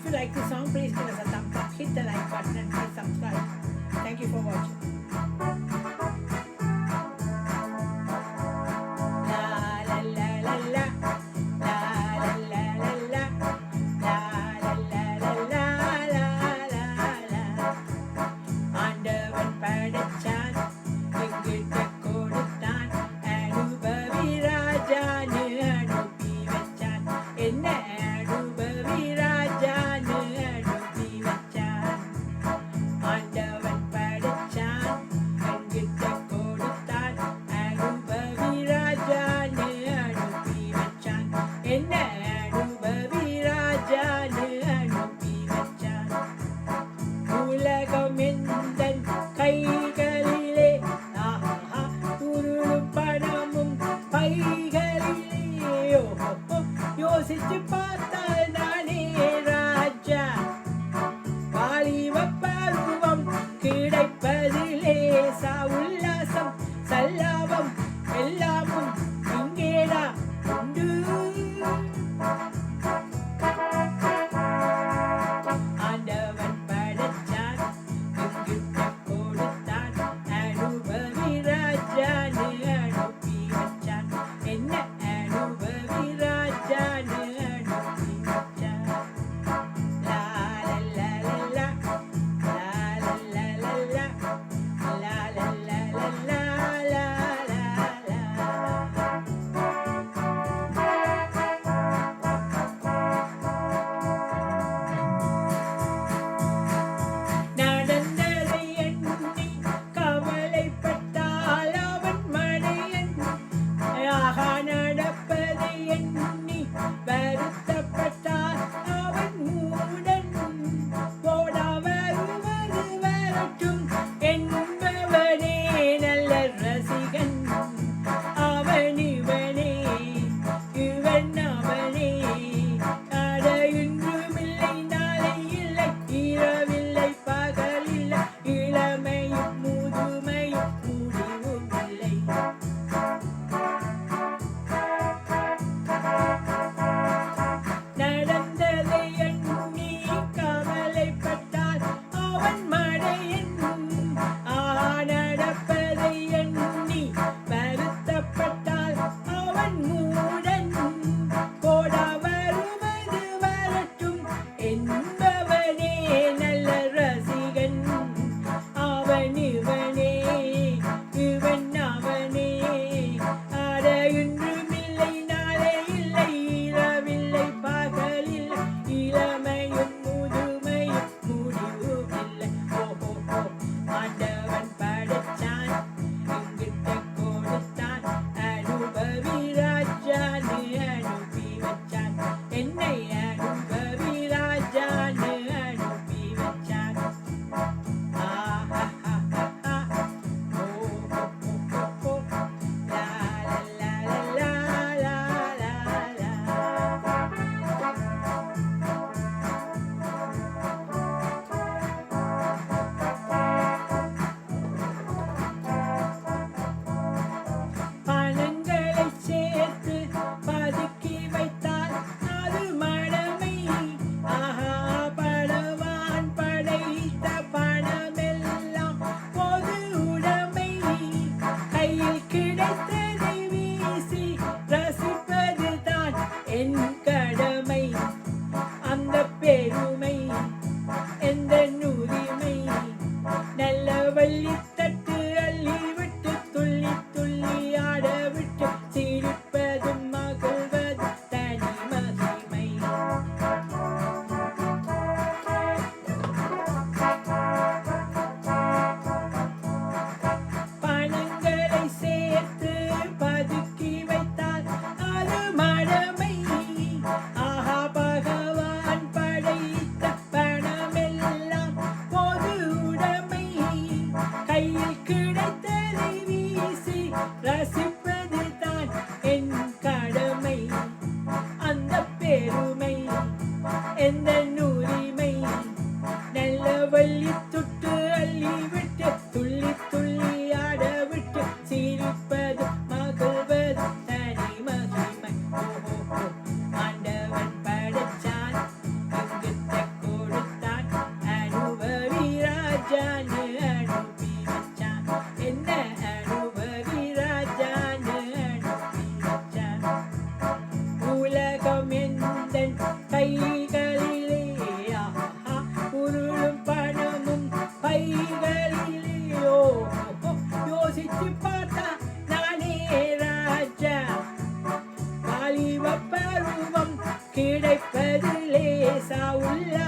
If you like this song, please give us a thumbs up, hit the like button and please subscribe. Thank you for watching. யோசிச்சு பார்த்தால் நானே ராஜா வாலிப பருவம் கிடைப்பதிலே உல்லாசம் சல்லாபம் எல்லாமும் இங்கேடா உண்டு ஆண்டவன் படைச்சான் எங்கிட்ட கொடுத்தான் அனுபவி ராஜான்னு அனுப்பி வச்சான் என்ன அனுபவி ராஜான்னு அனுப்பி வச்சான் லா லா லா லா லா லா லா லா லா லா லா லா லா நடந்ததை எண்ணி கவலைப்பட்டால் அவன் மடையன் ஆகா நடப்பதை எண்ணி வருத்தப்பட்டால் அவன் மூடன் போடா வருவது வரட்டும் என்பவனே நல்ல ரசிகன் அவன் இவனே இவன் அவனே அட இன்றுமில்லை நாளை இல்லை இரவில்லை பகலில்லை இளமையும் முதுமையும் முடிவும் இல்லை நடந்ததை எண்ணி கவலைப்பட்டால் அவன் மடையன் நடப்பதை எண்ணி வருத்தப்பட்டால் அவன் மூடன் போடா வருவது வரட்டும் என்பவனே நல்ல ரசிகன் அவன் இவனே இவன் அவனே அட இன்றுமில்லை நாளை இல்லை இரவில்லை பகலில்லை இளமையும் முதுமையும் முடிவும் இல்லை ஓஹோ ஆண்டவன் படைச்சான் எங்கிட்ட கொடுத்தான் அனுபவி ராஜா வைப்பது லேசா உள்ள